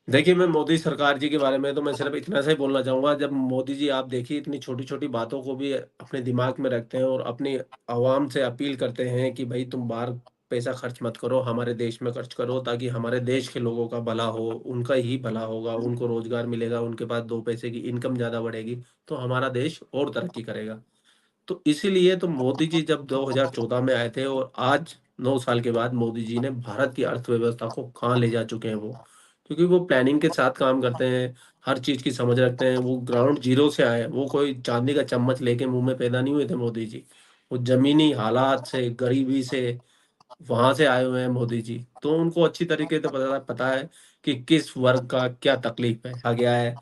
देखिए, मैं मोदी सरकार जी के बारे में तो मैं सिर्फ़ इतना सा ही बोलना चाहूँगा, जब मोदी जी आप देखिए इतनी छोटी-छोटी बातों को भी अपने दिमाग में रखते हैं और अपनी आवाम से अपील करते हैं कि भई तुम बाहर पैसा खर्च मत करो, हमारे देश में खर्च करो ताकि हमारे देश के लोगों का भला हो, उनका ही भला होगा, उनको रोज़गार मिलेगा, उनके पास 2 पैसे की इनकम ज़्यादा बढ़ेगी, तो हमारा देश और तरक्की करेगा। तो इसीलिए तो मोदी जी जब 2014 में आए थे और आज 9 साल के बाद मोदी जी ने भारत की अर्थव्यवस्था को कहाँ ले जा चुके हैं वो। क्योंकि वो प्लानिंग के साथ काम करते हैं, हर चीज़ की समझ रखते हैं, वो ग्राउंड ज़ीरो से आए हैं, वो कोई चाँदी का चम्मच लेके मुँह में पैदा नहीं हुए थे मोदी जी। वो ज़मीनी हालात से, गरीबी से, वहाँ से आए हुए हैं मोदी जी। तो उनको अच्छी तरीके से पता पता है कि किस वर्ग का क्या तकलीफ़ है, आ गया है।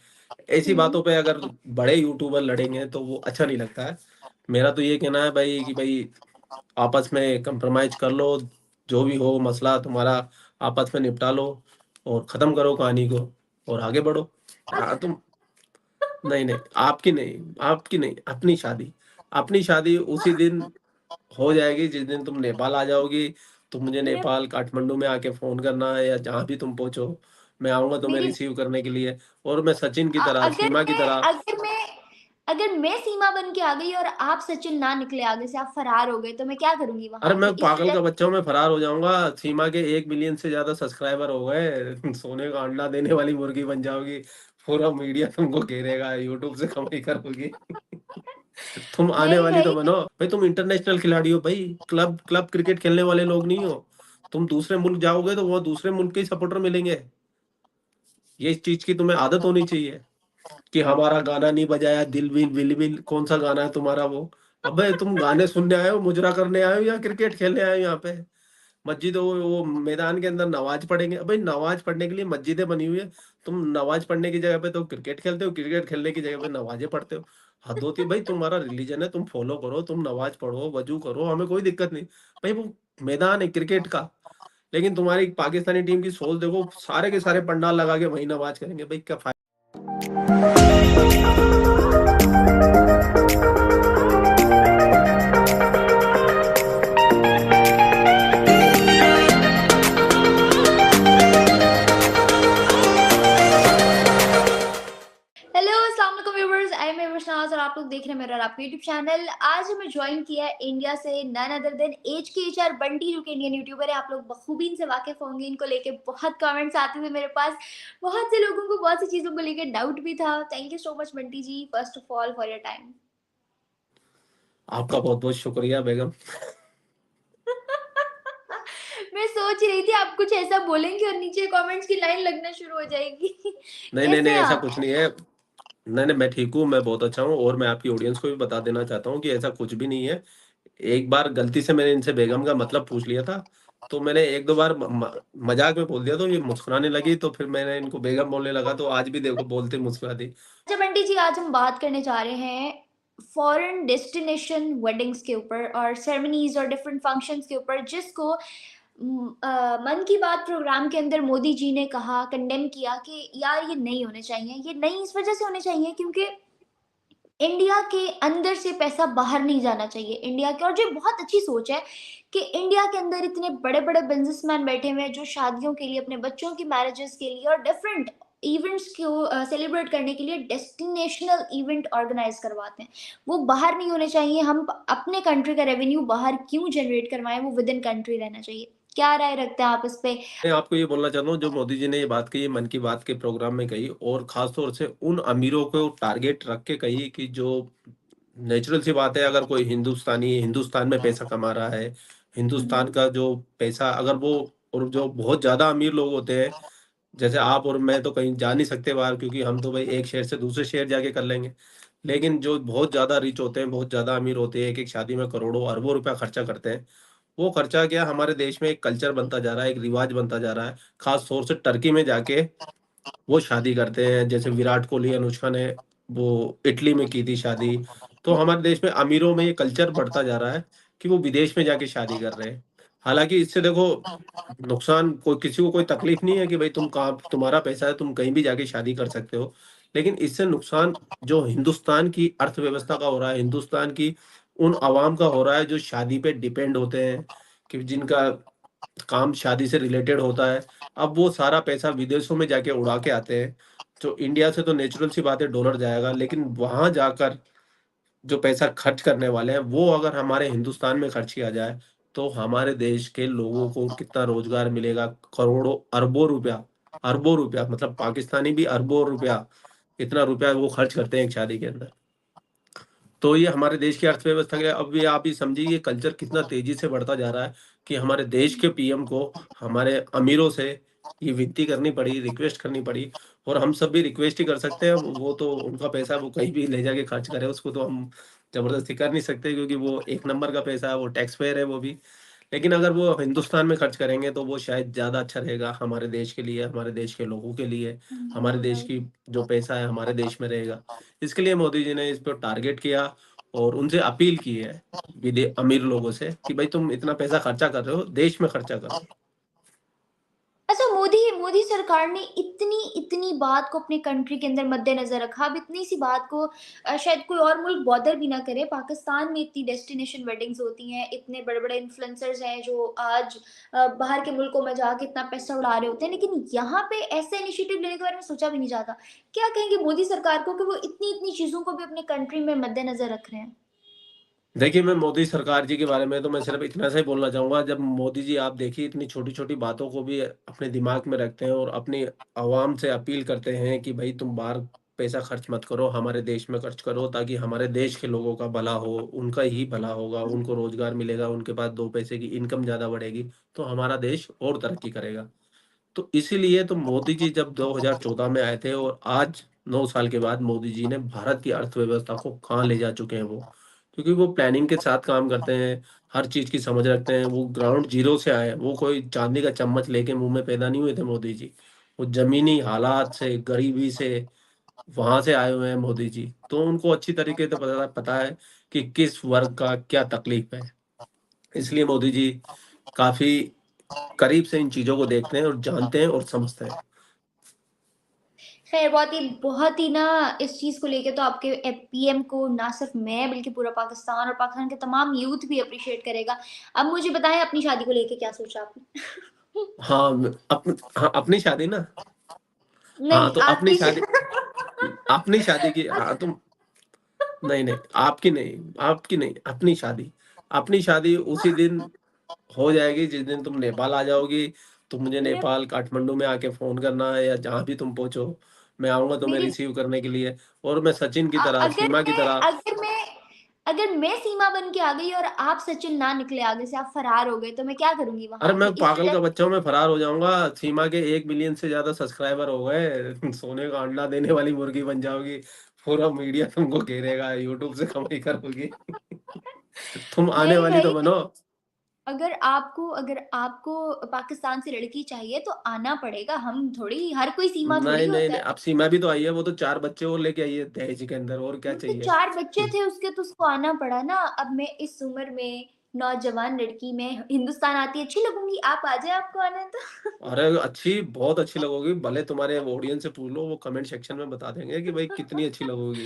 ऐसी हुँ। बातों पे अगर बड़े यूट्यूबर लड़ेंगे तो वो अच्छा नहीं लगता है। मेरा तो ये कहना है भाई कि भई आपस में कंप्रोमाइज़ कर लो, जो भी हो मसला तुम्हारा आपस में निपटा लो और ख़त्म करो कहानी को और आगे बढ़ो। तुम नहीं, नहीं, आपकी नहीं, अपनी शादी उसी दिन हो जाएगी जिस दिन तुम नेपाल आ जाओगी, तो मुझे मेरे नेपाल काठमांडू में आके फ़ोन करना है या जहाँ भी तुम पहुँचो, मैं आऊँगा तुम्हें मेरी रिसीव करने के लिए और मैं सचिन की तरह, अगर सीमा की मैं तरह। अगर मैं अगर मैं सीमा बन के आ गई और आप सचिन ना निकले आगे से, आप फरार हो गए, तो मैं क्या करूँगी अरे वहाँ आके? मैं इस पागल वजह का बच्चा हूँ, मैं फरार हो जाऊँगा। सीमा के 1 मिलियन से ज़्यादा सब्सक्राइबर हो गए। सोने का अंडा देने वाली मुर्गी बन जाओगी। पूरा मीडिया तुमको घेरेगा, यूट्यूब से कमाई करोगी। तुम आने नहीं वाली तो भाई, बनो। भाई तुम इंटरनेशनल खिलाड़ी हो भाई, क्लब क्लब क्रिकेट खेलने वाले लोग नहीं हो। तुम दूसरे मुल्क जाओगे तो वहाँ दूसरे मुल्क के ही सपोर्टर मिलेंगे। ये इस चीज़ की तुम्हें आदत होनी चाहिए कि हमारा गाना नहीं बजाया दिल विल विल विल कौन-सा गाना है तुम्हारा वो? अबे तुम गाने सुनने आए हो, मुजरा करने आए हो या क्रिकेट खेलने आए हो यहाँ पे? मस्जिद वो मैदान के अंदर नमाज़ पढ़ेंगे। अबे नमाज़ पढ़ने के लिए मस्जिदें बनी हुई है। तुम नमाज़ पढ़ने की जगह पे तो क्रिकेट खेलते हो, क्रिकेट खेलने की जगह पे नमाज़ें पढ़ते हो। हद होती है भाई, तुम्हारा रिलीजन है, तुम फॉलो करो, तुम नमाज़ पढ़ो, वज़ू करो, हमें कोई दिक्कत नहीं। भाई वो मैदान है क्रिकेट का, लेकिन तुम्हारी पाकिस्तानी टीम की सोच देखो, सारे के सारे पंडाल लगा के वहीं नमाज़ करेंगे। भाई क्या फ़ायदा? हेलो अस्सलाम वालेकुम व्यूअर्स, आई एम मेहविश नवाज़ और आप लोग देख रहे हैं मेरा और आपका यूट्यूब चैनल। आज हमें ज्वाइन किया है इंडिया से नन अदर देन एचकेएचआर बंटी, जो कि इंडियन यूट्यूबर है। आप लोग बखूबी इनसे वाकिफ होंगे। इनको लेके बहुत कमेंट्स आते थे मेरे पास। बहुत से लोगों को बहुत सी चीज़ों को लेके डाउट भी था। Thank you so much Bunty ji, first of all for your time. आपका बहुत-बहुत शुक्रिया बेगम। मैं सोच रही थी आप कुछ ऐसा बोलेंगे और नीचे कमेंट्स की लाइन लगना शुरू हो जाएगी। नहीं, नहीं, कैसे नहीं, हैं ऐसा आप? कुछ नहीं है। नहीं, नहीं, मैं ठीक हूँ, मैं बहुत अच्छा हूँ और मैं आपकी ऑडियंस को भी बता देना चाहता हूँ कि ऐसा कुछ भी नहीं है। एक बार गलती से मैंने इनसे बेगम का मतलब पूछ लिया था, तो मैंने 1-2 बार म म मज़ाक में बोल दिया तो ये मुस्कुराने लगी, तो फिर मैंने इनको बेगम बोलने लगा, तो आज भी देखो बोलते ही मुस्कुराती। अच्छा बंटी जी, आज हम बात करने जा रहे हैं फॉरेन डेस्टिनेशन वेडिंग्स के ऊपर और सेरेमनीज और डिफरेंट फंक्शंस के ऊपर, जिसको मन की बात प्रोग्राम के अंदर मोदी जी ने कहा, कंडेम किया कि यार ये नहीं होने चाहिए। ये नहीं इस वजह से होने चाहिए क्योंकि इंडिया के अंदर से पैसा बाहर नहीं जाना चाहिए इंडिया के। और जो बहुत अच्छी सोच है कि इंडिया के अंदर इतने बड़े-बड़े बिज़नेसमैन बैठे हुए हैं जो शादियों के लिए, अपने बच्चों की मैरिजेस के लिए और डिफरेंट इवेंट्स को सेलिब्रेट करने के लिए डेस्टिनेशनल इवेंट ऑर्गेनाइज़ करवाते हैं। वो बाहर नहीं होने चाहिए। हम अपने कंट्री का रेवेन्यू बाहर क्यों जनरेट करवाएँ, वो विद इन कंट्री रहना चाहिए। क्या राय रखते हैं आप इस पे? मैं आपको ये बोलना चाहता हूँ, जो मोदी जी ने ये बात कही, मन की बात के प्रोग्राम में कही और ख़ास तौर से उन अमीरों को टारगेट रख के कही कि जो नेचुरल सी बात है, अगर कोई हिंदुस्तानी हिंदुस्तान में पैसा कमा रहा है, हुँ, हुँ। हिंदुस्तान का जो पैसा अगर वो और जो बहुत ज़्यादा अमीर लोग होते हैं, जैसे आप और मैं तो कहीं जा नहीं सकते बाहर क्योंकि हम तो भाई एक शहर से दूसरे शहर जाके कर लेंगे। लेकिन जो बहुत ज़्यादा रिच होते हैं, बहुत ज़्यादा अमीर होते हैं, एक-एक शादी में करोड़ों, अरबों रुपया खर्चा करते हैं। वो खर्चा क्या हमारे देश में एक कल्चर बनता जा रहा है, एक रिवाज बनता जा रहा है। ख़ास तौर से टर्की में जाके वो शादी करते हैं, जैसे विराट कोहली, अनुष्का ने वो इटली में की थी शादी। तो हमारे देश में अमीरों में ये कल्चर बढ़ता जा रहा है कि वो विदेश में जाके शादी कर रहे हैं। हालाँकि इससे देखो नुकसान कोई किसी को कोई तकलीफ नहीं है कि भाई तुम कहाँ तुम्हारा पैसा है, तुम कहीं भी जाके शादी कर सकते हो। लेकिन इससे नुकसान जो हिंदुस्तान की अर्थव्यवस्था का हो रहा है, हिंदुस्तान की उन अवाम का हो रहा है जो शादी पे डिपेंड होते हैं, कि जिनका काम शादी से रिलेटेड होता है। अब वो सारा पैसा विदेशों में जाके उड़ा के आते हैं। तो इंडिया से तो नेचुरल सी बात है डॉलर जाएगा, लेकिन वहाँ जाकर जो पैसा खर्च करने वाले हैं, वो अगर हमारे हिंदुस्तान में खर्च किया जाए, तो हमारे देश के लोगों को कितना रोज़गार मिलेगा, करोड़ों, अरबों रुपया मतलब पाकिस्तानी भी अरबों रुपया, इतना रुपया वो खर्च करते हैं एक शादी के अंदर। तो ये हमारे देश की अर्थव्यवस्था के अब ये आप ही समझिए ये कल्चर कितना तेज़ी से बढ़ता जा रहा है कि हमारे देश के पीएम को हमारे अमीरों से ये विनती करनी पड़ी, रिक्वेस्ट करनी पड़ी और हम सब भी रिक्वेस्ट ही कर सकते हैं। वो तो उनका पैसा वो कहीं भी ले जाके खर्च करे, उसको तो हम ज़बरदस्ती कर नहीं सकते क्योंकि वो एक नंबर का पैसा है, वो टैक्स पेयर है वो भी। लेकिन अगर वो हिंदुस्तान में खर्च करेंगे तो वो शायद ज़्यादा अच्छा रहेगा हमारे देश के लिए, हमारे देश के लोगों के लिए, हमारे देश राइट। की जो पैसा है हमारे देश में रहेगा। इसके लिए मोदी जी ने इस पे टारगेट किया और उनसे अपील की है अमीर लोगों से कि भाई तुम इतना पैसा खर्चा कर रहे हो, देश में खर्चा करो। अच्छा, मोदी मोदी सरकार ने इतनी इतनी बात को अपने कंट्री के अंदर मद्देनज़र रखा। अब इतनी सी बात को शायद कोई और मुल्क बॉदर भी ना करे। पाकिस्तान में इतनी डेस्टिनेशन वेडिंग्स होती हैं, इतने बड़े-बड़े इन्फ्लुएंसर्स हैं जो आज बाहर के मुल्कों में जाके इतना पैसा उड़ा रहे होते हैं, लेकिन यहाँ पे ऐसे इनिशिएटिव लेने के बारे में सोचा भी नहीं जाता। क्या कहेंगे मोदी सरकार को कि वो इतनी-इतनी चीज़ों को भी अपने कंट्री में मद्देनज़र रख रहे हैं? देखिए, मैं मोदी सरकार जी के बारे में तो मैं सिर्फ़ इतना सा ही बोलना चाहूँगा, जब मोदी जी आप देखिए इतनी छोटी-छोटी बातों को भी अपने दिमाग में रखते हैं और अपनी आवाम से अपील करते हैं कि भई तुम बाहर पैसा खर्च मत करो, हमारे देश में खर्च करो ताकि हमारे देश के लोगों का भला हो, उनका ही भला होगा, उनको रोज़गार मिलेगा, उनके पास 2 पैसे की इनकम ज़्यादा बढ़ेगी, तो हमारा देश और तरक्की करेगा। तो इसीलिए तो मोदी जी जब 2014 में आए थे और आज 9 साल के बाद मोदी जी ने भारत की अर्थव्यवस्था को कहाँ ले जा चुके हैं वो। क्योंकि वो प्लानिंग के साथ काम करते हैं, हर चीज़ की समझ रखते हैं, वो ग्राउंड ज़ीरो से आए हैं, वो कोई चाँदी का चम्मच लेके मुँह में पैदा नहीं हुए थे मोदी जी। वो ज़मीनी हालात से, गरीबी से, वहाँ से आए हुए हैं मोदी जी। तो उनको अच्छी तरीके से पता पता है कि किस वर्ग का क्या तकलीफ़ है। इसलिए मोदी जी काफ़ी करीब से इन चीज़ों को देखते हैं और जानते हैं और समझते हैं। खैर बहुत ही ना इस चीज़ को लेके तो आपके पीएम को ना सिर्फ़ मैं बल्कि पूरा पाकिस्तान और पाकिस्तान के तमाम यूथ भी एप्रिशिएट करेगा। अब मुझे बताएँ अपनी शादी को लेके क्या सोचा आपने? हाँ, हाँ, अपनी शादी ना? हाँ, नहीं, तो अपनी आपकी श शादी अपनी शादी की हाँ, अच्छा। तुम नहीं, नहीं, आपकी नहीं, अपनी शादी। अपनी शादी उसी दिन हो जाएगी जिस दिन तुम नेपाल आ जाओगी, तो मुझे ने नेपाल, काठमांडू में आके फ़ोन करना है या जहाँ भी तुम पहुँचो, मैं आऊँगा तुम्हें मेरी रिसीव करने के लिए और मैं सचिन की अ, तरह, अगर सीमा की मैं तरह अगर मैं अगर मैं सीमा बन के आ गई और आप सचिन ना निकले आगे से, आप फरार हो गए, तो मैं क्या करूँगी अरे वहाँ पे? मैं इस पागल वज़ह का बच्चा हूँ, मैं फरार हो जाऊँगा। सीमा के 1 मिलियन से ज़्यादा सब्सक्राइबर हो गए, सोने का अंडा देने वाली मुर्गी बन जाओगी। पूरा मीडिया तुमको घेरेगा, यूट्यूब से कमाई करोगी। तुम आने नहीं वाली तो भई, बनो। अगर आपको पाकिस्तान से लड़की चाहिए तो आना पड़ेगा, हम थोड़ी हर कोई सीमा नहीं, थोड़ी नहीं, होता नहीं, है। अब सीमा भी तो आई है, वो तो 4 बच्चे और लेके आई है दहेज के अंदर, और क्या तो चाहिए? 4 बच्चे थे उसके तो उसको आना पड़ा ना। अब मैं इस उम्र में नौजवान लड़की मैं हिंदुस्तान आती अच्छी लगूँगी, आप आ जाएँ आपको आना है तो। अरे अच्छी, बहुत अच्छी लगोगी, भले तुम्हारे ऑडियंस से पूछ लो, वो कमेंट सेक्शन में बता देंगे कि भाई कितनी अच्छी लगोगी।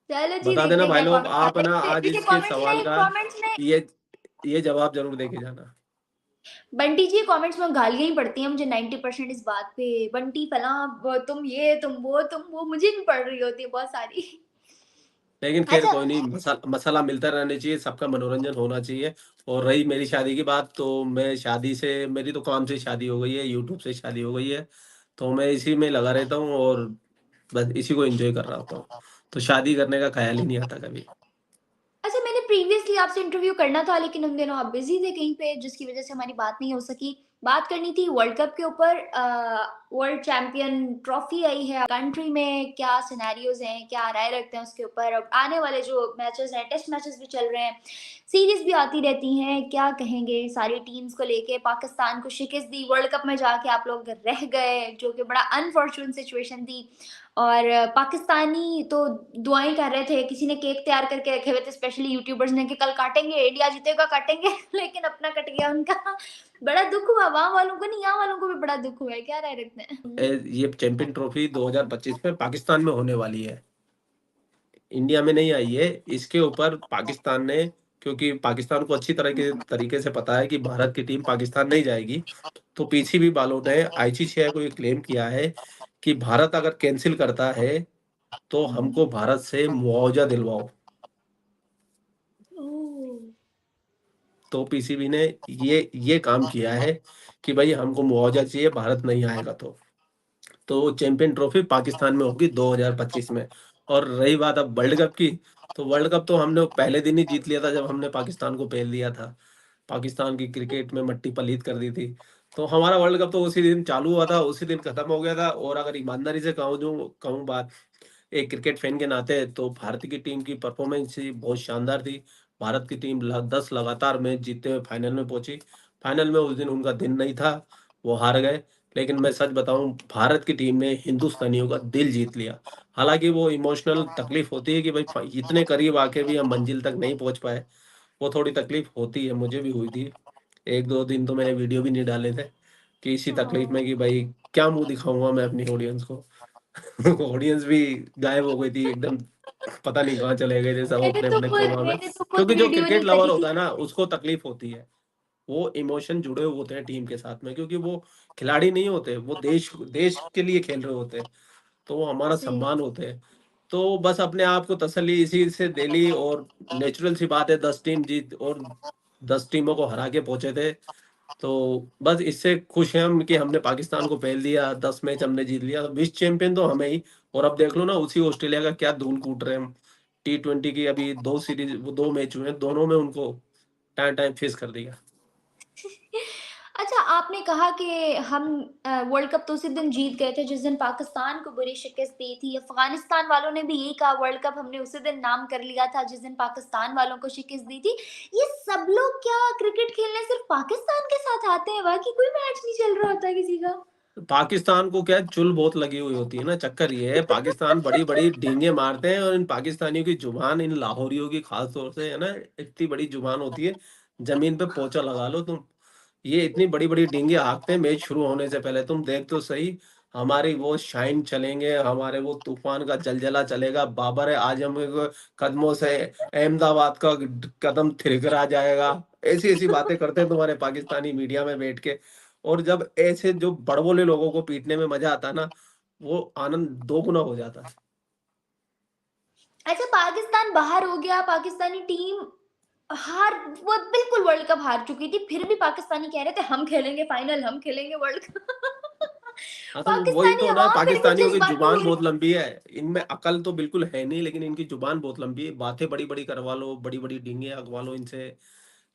चलो जी, बता देखते देना हैं भाई क्या लोग, कमेंट्स आप आते ना हैं। आज देखिए इसके सवाल का कमेंट्स में ये ये जवाब ज़रूर दे के जाना। बंटी जी कमेंट्स में गालियाँ ही पड़ती हैं मुझे 90% इस बात पे। बंटी फलाँ तुम ये, तुम वो मुझे भी पड़ रही होती है बहुत सारी। लेकिन ख़ैर अच्छा। कोई नहीं, मसाला मिलता रहना चाहिए, सबका मनोरंजन होना चाहिए। और रही मेरी शादी की बात, तो मैं शादी से मेरी तो काम से शादी हो गई है, यूट्यूब से शादी हो गई है। तो मैं इसी में लगा रहता हूँ और बस इसी को एन्जॉय कर रहा होता हूँ। तो शादी करने का ख़्याल ही नहीं आता कभी। अच्छा, मैंने प्रीवियसली आपसे इंटरव्यू करना था लेकिन उन दिनों आप बिज़ी थे कहीं पे जिसकी वज़ह से हमारी बात नहीं हो सकी। बात करनी थी वर्ल्ड कप के ऊपर। वर्ल्ड चैंपियन ट्रॉफ़ी आई है कंट्री में, क्या सिनेरियोज़ हैं, क्या राय रखते हैं उसके ऊपर? अब आने वाले जो मैचेज़ हैं, टेस्ट मैचेज़ भी चल रहे हैं, सीरीज़ भी आती रहती हैं, क्या कहेंगे सारी टीम्स को लेके? पाकिस्तान को शिकस्त दी, वर्ल्ड कप में जाके आप लोग रह गए, जो कि बड़ा अनफॉर्च्यूनेट सिचुएशन थी। और पाकिस्तानी तो दुआएँ कर रहे थे, किसी ने केक तैयार करके रखे हुए थे स्पेशली यूट्यूबर्स ने कि कल काटेंगे, इंडिया जीतेगा काटेंगे लेकिन अपना कट गया उनका। बड़ा दुःख हुआ वहाँ वालों को नहीं, यहाँ वालों को भी बड़ा दुःख हुआ है, क्या राय रखते हैं? ये चैंपियन ट्रॉफ़ी 2025 में पाकिस्तान में होने वाली है। इंडिया में नहीं आई है, इसके ऊपर पाकिस्तान ने क्योंकि पाकिस्तान को अच्छी तरह के तरीके से पता है कि भारत की टीम पाकिस्तान नहीं जाएगी। तो पीसीबी वालों ने आईसीसी को ये क्लेम किया है कि भारत अगर कैंसल करता है, तो हमको भारत से मुआवजा दिलवाओ। ओह! तो पीसीबी ने ये काम किया है कि भाई हमको मुआवजा चाहिए, भारत नहीं आएगा तो। तो चैंपियन ट्रॉफी पाकिस्तान में होगी 2025 में। और रही बात अब वर्ल्ड कप की, तो वर्ल्ड कप तो हमने पहले दिन ही जीत लिया था जब हमने पाकिस्तान को पेल दिया था। पाकिस्तान की क्रिकेट में मट्टी पलीत कर दी थी। तो हमारा वर्ल्ड कप तो उसी दिन चालू हुआ था, उसी दिन खत्म हो गया था। और अगर ईमानदारी से कहूँ बात, एक क्रिकेट फैन के नाते, तो भारत की टीम की परफॉर्मेंस ही बहुत शानदार थी। भारत की टीम 10 लगातार मैच जीतते हुए फाइनल में पहुंची। फाइनल में उस दिन उनका दिन नहीं था, वो हार गए। लेकिन मैं सच बताऊं, भारत की टीम ने हिंदुस्तानियों का दिल जीत लिया। हालांकि वो इमोशनल तकलीफ होती है कि भाई इतने करीब आके भी हम मंजिल तक नहीं पहुंच पाए। वो थोड़ी तकलीफ होती है, मुझे भी हुई थी। एक दो दिन तो मैंने वीडियो भी नहीं डाले थे कि इसी तकलीफ ओह! में कि भाई क्या मुंह दिखाऊंगा मैं अपनी ऑडियंस को। ऑडियंस भी गायब हो गई थी एकदम, पता नहीं कहाँ चले गए थे सब अपने अपने कोमा में। मैंने तो खुद क्योंकि जो वीडियो क्रिकेट नहीं लवर करी। होता है ना, उसको तकलीफ होती है। वो इमोशन जुड़े हुए होते हैं टीम के साथ में, क्योंकि वो खिलाड़ी नहीं होते, वो देश देश के लिए खेल रहे होते हैं। तो वो हमारा सही। सम्मान होते हैं। तो बस अपने आप को तसल्ली इसी से दे ली। और नेचुरल सी बात है, 10 टीम जीत और 10 टीमों को हरा के पहुंचे थे। तो बस इससे खुश हैं हम कि हमने पाकिस्तान को पहल दिया, 10 मैच हमने जीत लिया, विश्व चैंपियन तो हमें ही। और अब देख लो ना, उसी ऑस्ट्रेलिया का क्या धूल कूट रहे हैं हम। T20 की अभी 2 सीरीज, वो 2 मैच हुए हैं, दोनों में उनको टाइम टाइम फेस कर दिया। अच्छा, आपने कहा कि हम वर्ल्ड कप तो उसी दिन जीत गए थे जिस दिन पाकिस्तान को बुरी शिकस्त दी थी। अफ़गानिस्तान वालों ने भी यही कहा, वर्ल्ड कप हमने उसी दिन नाम कर लिया था जिस दिन पाकिस्तान वालों को शिकस्त दी थी। ये सब लोग क्या क्रिकेट खेलने सिर्फ़ पाकिस्तान के साथ आते हैं? बाकी कोई मैच नहीं चल रहा होता किसी का? पाकिस्तान को क्या है, चुल बहुत लगी हुई होती है ना। चक्कर ये है, पाकिस्तान बड़ी-बड़ी डींगे मारते हैं, और इन पाकिस्तानियों की जुबान, इन लाहौरियों की खास तौर से है ना, इतनी बड़ी जुबान होती है, ज़मीन पे पोंछा लगा लो तुम। ये इतनी बड़ी-बड़ी डींगे हाँकते हैं मैच शुरू होने से पहले। तुम देख तो सही, हमारी वो शाइन चलेंगे, हमारे वो तूफ़ान का जलजला चलेगा, बाबर आज़म के कदमों से अहमदाबाद का कदम थिरकरा जाएगा। ऐसी-ऐसी बातें करते हैं तुम्हारे पाकिस्तानी मीडिया में बैठ के। और जब ऐसे जो बड़बोले लोगों को पीटने में मज़ा आता है ना, वो आनंद दोगुना हो जाता है। अच्छा, पाकिस्तान बाहर हो गया, पाकिस्तानी टीम हार वो बिल्कुल वर्ल्ड कप हार चुकी थी, फिर भी पाकिस्तानी कह रहे थे हम खेलेंगे फाइनल, हम खेलेंगे वर्ल्ड कप। हाँ, तो वही पाकिस्तानी तो ना, अवाम फिर भी पाकिस्तानियों की जज़्बाती ज़ुबान है। बहुत लंबी है। इनमें अकल तो बिल्कुल है नहीं, लेकिन इनकी ज़ुबान बहुत लंबी है। बातें बड़ी-बड़ी करवा लो, बड़ी-बड़ी डींगे हँकवा लो इनसे,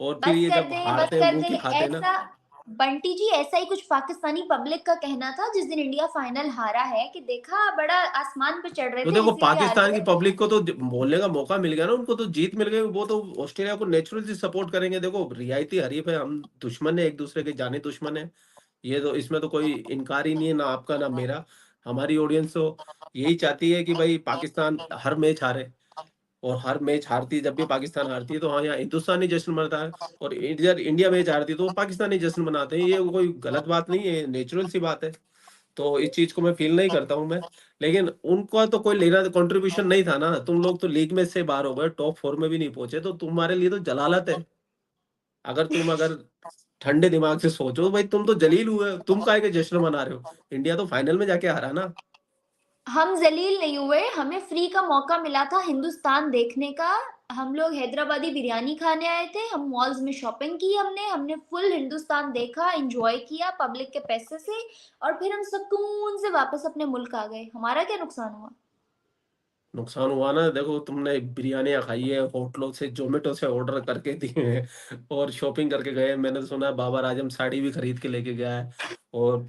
और फिर ये जब बस हारते हैं कर मुँह दे। की खाते हैं ना। ऐसा बंटी जी, ऐसा ही कुछ पाकिस्तानी पब्लिक का कहना था जिस दिन इंडिया फाइनल हारा है कि देखा बड़ा आसमान पे चढ़ रहे तो थे देखो, इसीलिए हार पाकिस्तान की गए। पब्लिक को तो बोलने का मौका मिल गया ना, उनको तो जीत मिल गई। वो तो ऑस्ट्रेलिया को नेचुरली सपोर्ट करेंगे। देखो, रियायती हरीफ है, हम दुश्मन है, एक दूसरे के जाने दुश्मन है। ये तो, इसमें तो कोई इनकार ही नहीं है, ना आपका ना मेरा। हमारी ऑडियंस तो यही चाहती है कि भाई पाकिस्तान हर मैच हारे। और हर मैच हारती है, जब भी पाकिस्तान हारती है तो हाँ, यहाँ हिंदुस्तानी जश्न मनता है। और इधर इंडिया मैच हारती है तो वो पाकिस्तानी जश्न मनाते हैं। ये कोई गलत बात नहीं है, नेचुरल सी बात है। तो इस चीज़ को मैं फ़ील नहीं करता हूँ मैं। लेकिन उनका तो कोई लेना कंट्रीब्यूशन नहीं था ना। तुम लोग तो लीग में से बाहर हो गए, टॉप 4 में भी नहीं पहुँचे, तो तुम्हारे लिए तो जलालत है। अगर ठंडे दिमाग से सोचो, भाई तुम तो जलील हुए, तुम काहे के जश्न मना रहे हो? इंडिया तो फाइनल में जाके हारा ना। हम ज़लील नहीं हुए, हमें फ्री का मौका मिला था हिंदुस्तान देखने का। हम लोग हैदराबादी बिरयानी खाने आए थे, हम मॉल्स में शॉपिंग की हमने फुल हिंदुस्तान देखा, एन्जॉय किया पब्लिक के पैसे से, और फिर हम सुकून से वापस अपने मुल्क आ गए। हमारा क्या नुकसान हुआ? नुकसान हुआ ना, देखो तुमने बिरयानियाँ खाई है, होटलों से ज़ोमैटो से ऑर्डर करके दिए हैं और शॉपिंग करके गए हैं। मैंने सुना है बाबर आजम साड़ी भी खरीद के लेके गया है। और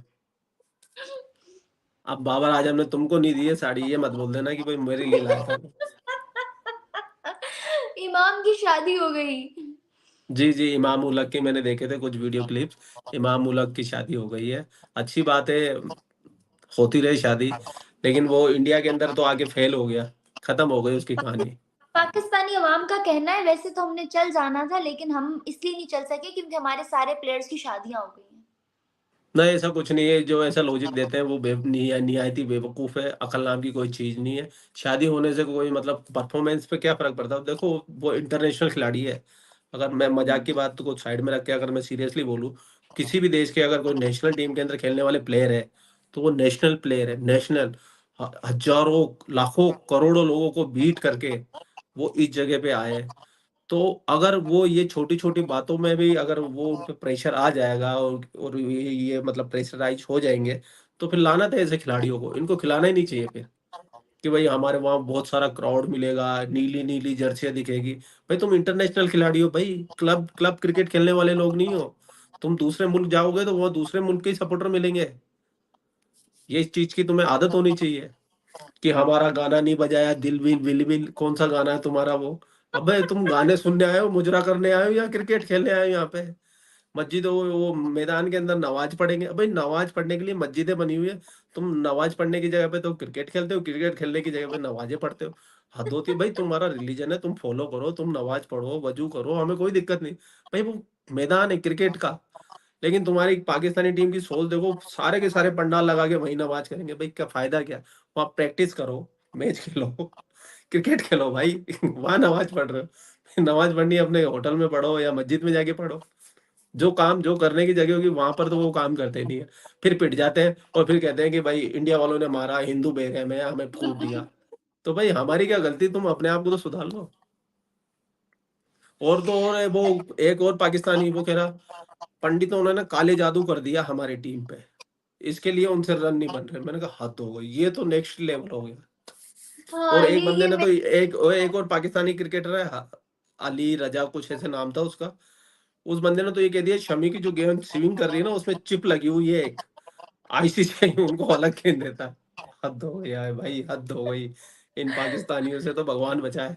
अब बाबर आजम ने तुमको नहीं दी है साड़ी, ये मत बोल देना कि भाई मेरे लिए लाया था। इमाम की शादी हो गई। जी, जी, इमाम उल हक के मैंने देखे थे कुछ वीडियो क्लिप्स। इमाम उल हक की शादी हो गई है। अच्छी बात है, होती रहे शादी। लेकिन वो इंडिया के अंदर तो आके फेल हो गया, खत्म हो गई उसकी कहानी। पाकिस्तानी अवाम का कहना है वैसे तो हमने चल जाना था, लेकिन हम इसलिए नहीं चल सके क्योंकि हमारे सारे प्लेयर्स की शादियाँ हो गई हैं। नहीं, ऐसा कुछ नहीं है। जो ऐसा लॉजिक देते हैं वो निहायती बेवकूफ़ है। अकल नाम की कोई चीज़ नहीं है। शादी होने से कोई मतलब परफ़ॉर्मेंस पे क्या फ़र्क पड़ता है? देखो, वो इंटरनेशनल खिलाड़ी है। अगर मैं मज़ाक हुँ। की बात को साइड में रख के अगर मैं सीरियसली बोलूँ, किसी भी देश के अगर कोई नेशनल टीम के अंदर खेलने वाले प्लेयर है, तो वो नेशनल प्लेयर है, नेशनल। हज़ारों, लाखों, करोड़ों लोगों को बीट करके वो इस जगह पे आए हैं। तो अगर वो ये छोटी-छोटी बातों में भी अगर वो उन पे प्रेशर आ जाएगा और ये मतलब प्रेशराइज़ हो जाएँगे, तो फिर लानत है ऐसे खिलाड़ियों को। इनको खिलाना ही नहीं चाहिए फिर, कि भई हमारे वहाँ बहुत सारा क्राउड मिलेगा, नीली-नीली जर्सियाँ दिखेगी। भाई तुम इंटरनेशनल खिलाड़ी हो भई, क्लब क्लब क्रिकेट खेलने वाले लोग नहीं हो। तुम दूसरे मुल्क जाओगे तो वहाँ दूसरे मुल्क के ही सपोर्टर मिलेंगे। ये इस चीज़ की तुम्हें आदत होनी चाहिए। कि हमारा गाना नहीं बजाया दिल विल विल विल कौन-सा गाना है तुम्हारा वो? अबे तुम गाने सुनने आए हो, मुजरा करने आए हो या क्रिकेट खेलने आए हो यहाँ पे? मस्जिद वो मैदान के अंदर नमाज़ पढ़ेंगे। अबे नमाज़ पढ़ने के लिए मस्जिदें बनी हुई है। तुम नमाज़ पढ़ने की जगह पे तो क्रिकेट खेलते हो, क्रिकेट खेलने की जगह पे नमाज़ें पढ़ते हो। हद होती है भाई, तुम्हारा रिलीजन है, तुम फॉलो करो, तुम नमाज़ पढ़ो, वज़ू करो, हमें कोई दिक्कत नहीं। भाई वो मैदान है क्रिकेट का। लेकिन तुम्हारी पाकिस्तानी टीम की सोच देखो, सारे के सारे पंडाल लगा के वहीं नमाज़ करेंगे। भाई क्या फ़ायदा क्या? वहाँ प्रैक्टिस करो, मैच खेलो, क्रिकेट खेलो भाई, वहाँ नमाज़ पढ़ रहे हो। नमाज़ पढ़नी है अपने होटल में पढ़ो या मस्जिद में जाके पढ़ो। जो काम जो करने की जगह होगी वहाँ पर तो वो काम करते नहीं है। फिर पिट जाते हैं और फिर कहते हैं कि भाई इंडिया वालों ने मारा, हिंदू बेरहम है, हमें कूट दिया। तो भाई हमारी क्या गलती? तुम अपने आप को तो सुधार लो। और तो और है वो एक और पाकिस्तानी वो कह रहा पंडितों ने ना काले जादू कर दिया हमारी टीम पे। इसके लिए उनसे रन नहीं बन रहे। मैंने कहा हद हो गई, ये तो नेक्स्ट लेवल हो गया। और हाँ, एक बंदे ये ने मैं तो एक और पाकिस्तानी क्रिकेटर है अली रजा कुछ ऐसे नाम था उसका। उस बंदे ने तो ये कह दिया शमी की जो गेंद स्विंग कर रही है ना उसमें चिप लगी हुई है एक। आईसीसी उनको अलग गेंद देता है। हद हो गई यार भाई, हद हो गई। इन पाकिस्तानियों से तो भगवान बचाए।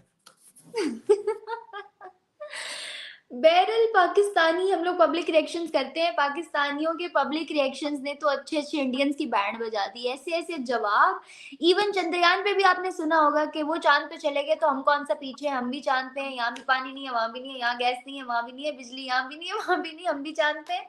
बहरहाल पाकिस्तानी हम लोग पब्लिक रिएक्शंस करते हैं, पाकिस्तानियों के पब्लिक रिएक्शंस ने तो अच्छे-अच्छे इंडियंस की बैंड बजा दी। ऐसे-ऐसे जवाब, इवन चंद्रयान पे भी आपने सुना होगा कि वो चाँद पे चले गए तो हम कौन-सा पीछे हैं, हम भी चाँद पे हैं, यहाँ भी पानी नहीं है, वहाँ भी नहीं है, यहाँ गैस नहीं है, वहाँ भी नहीं है, बिजली यहाँ भी नहीं है, वहाँ भी नहीं है, हम भी चाँद पे हैं।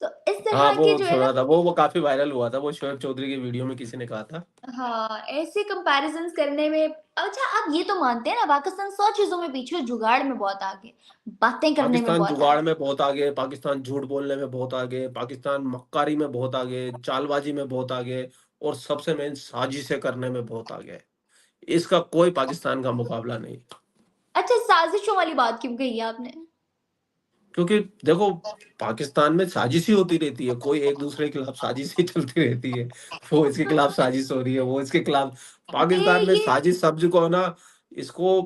तो इस हाँ, तरह के वो जो है ना सुना था, वो काफ़ी वायरल हुआ था, वो शोएब चौधरी की वीडियो में किसी ने कहा था। हाँ, ऐसे कंपैरिज़न्स करने में अच्छा आप ये तो मानते हैं ना पाकिस्तान 100 चीज़ों में पीछे है, जुगाड़ में बहुत आगे, बातें करने में पाकिस्तान बहुत जुगाड़ आगे। में बहुत आगे, पाकिस्तान झूठ बोलने में बहुत आगे, पाकिस्तान मक्कारी में बहुत आगे, चालबाज़ी में बहुत आगे और सबसे मेन साजिशें करने में बहुत आगे है। इसका कोई पाकिस्तान का मुकाबला नहीं। अच्छा साज़िशों वाली बात क्यों कही आपने? क्योंकि देखो, पाकिस्तान में साजिश ही होती रहती है, कोई एक-दूसरे के खिलाफ साजिश ही चलती रहती है। वो इसके खिलाफ साजिश हो रही है, वो इसके खिलाफ। पाकिस्तान में ये साजिश शब्द को ना, इसको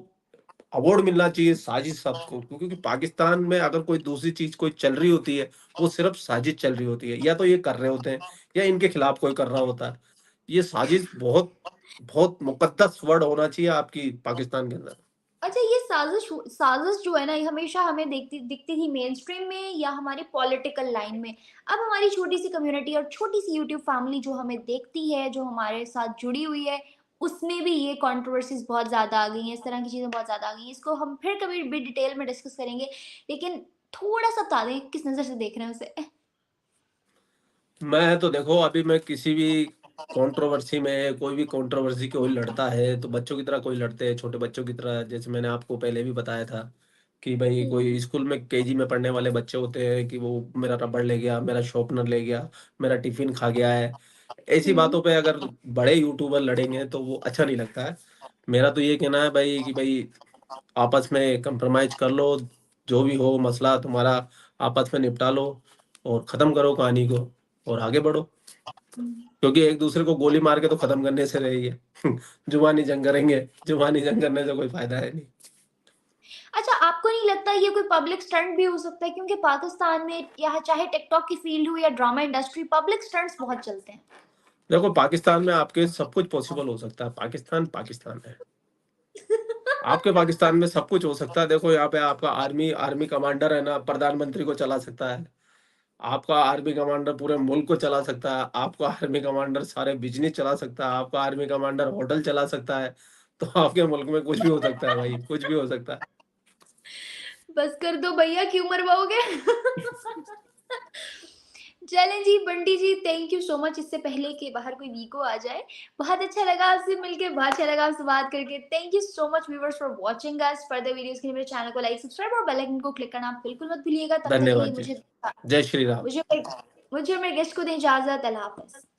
अवार्ड मिलना चाहिए साजिश शब्द को, क्योंकि पाकिस्तान में अगर कोई दूसरी चीज़ कोई चल रही होती है, वो सिर्फ़ साजिश चल रही होती है। या तो ये कर रहे होते हैं या इनके खिलाफ कोई कर रहा होता है। ये साजिश बहुत बहुत मुकद्दस वर्ड होना चाहिए आपकी पाकिस्तान के अंदर। अच्छा ये साज़िश जो है ना ये हमेशा हमें देखती दिखती थी मेनस्ट्रीम में या हमारी पॉलिटिकल लाइन में। अब हमारी छोटी-सी कम्युनिटी और छोटी-सी यूट्यूब फैमिली जो हमें देखती है, जो हमारे साथ जुड़ी हुई है, उसमें भी ये कंट्रोवर्सीज़ बहुत ज़्यादा आ गई हैं, इस तरह की चीज़ें बहुत ज़्यादा आ गई हैं। इसको हम फिर कभी भी डिटेल में डिस्कस करेंगे, लेकिन थोड़ा-सा बता दें किस नज़र से देख रहे हैं उसे? मैं तो देखो, अभी मैं किसी भी कंट्रोवर्सी में, कोई भी कंट्रोवर्सी कोई लड़ता है तो बच्चों की तरह कोई लड़ते हैं, छोटे बच्चों की तरह। जैसे मैंने आपको पहले भी बताया था कि भाई कोई हुँ, स्कूल में केजी में पढ़ने वाले बच्चे होते हैं कि वो मेरा रबड़ ले गया, मेरा शॉर्पनर ले गया, मेरा टिफिन खा गया है। ऐसी हुँ। बातों पे अगर बड़े यूट्यूबर लड़ेंगे तो वो अच्छा नहीं लगता है। मेरा तो ये कहना है भाई कि भाई आपस में कंप्रोमाइज़ कर लो, जो भी हो मसला तुम्हारा आपस में निपटा लो और ख़त्म करो कहानी को और आगे बढ़ो। हुँ। क्योंकि एक-दूसरे को गोली मार के तो ख़त्म करने से रही है। जुबानी जंग करेंगे, जुबानी जंग करने से कोई फ़ायदा है नहीं। अच्छा, आपको नहीं लगता ये कोई पब्लिक स्टंट भी हो सकता है? क्योंकि पाकिस्तान में या चाहे टिकटॉक की फ़ील्ड हो या ड्रामा इंडस्ट्री, पब्लिक स्टंट्स बहुत चलते हैं। देखो, पाकिस्तान में आपके सब कुछ पॉसिबल हो सकता है। पाकिस्तान, पाकिस्तान है। आपके पाकिस्तान में सब कुछ हो सकता है। देखो यहाँ पे आपका आर्मी आर्मी कमांडर है ना, प्रधानमंत्री को चला सकता है। आपका आर्मी कमांडर पूरे मुल्क को चला सकता है। आपका आर्मी कमांडर सारे बिज़नेस चला सकता है। आपका आर्मी कमांडर होटल चला सकता है। तो आपके मुल्क में कुछ भी हो सकता है भाई, कुछ भी हो सकता है। बस कर दो भैया क्यों मरवाओगे? चलें जी, बंटी जी, थैंक यू सो मच। इससे पहले कि बाहर कोई वीको आ जाए, बहुत अच्छा लगा आपसे मिलके, बहुत अच्छा लगा आपसे बात करके। Thank you so much viewers for watching us. Further videos के लिए मेरे चैनल को लाइक, सब्सक्राइब और बेल आइकन को क्लिक करना आप बिल्कुल मत भूलिएगा। तब तक के लिए धन्यवाद जी। जय श्री राम। मुझे और मेरे गेस्ट को दें इजाज़त। अल्लाह हाफ़िज़।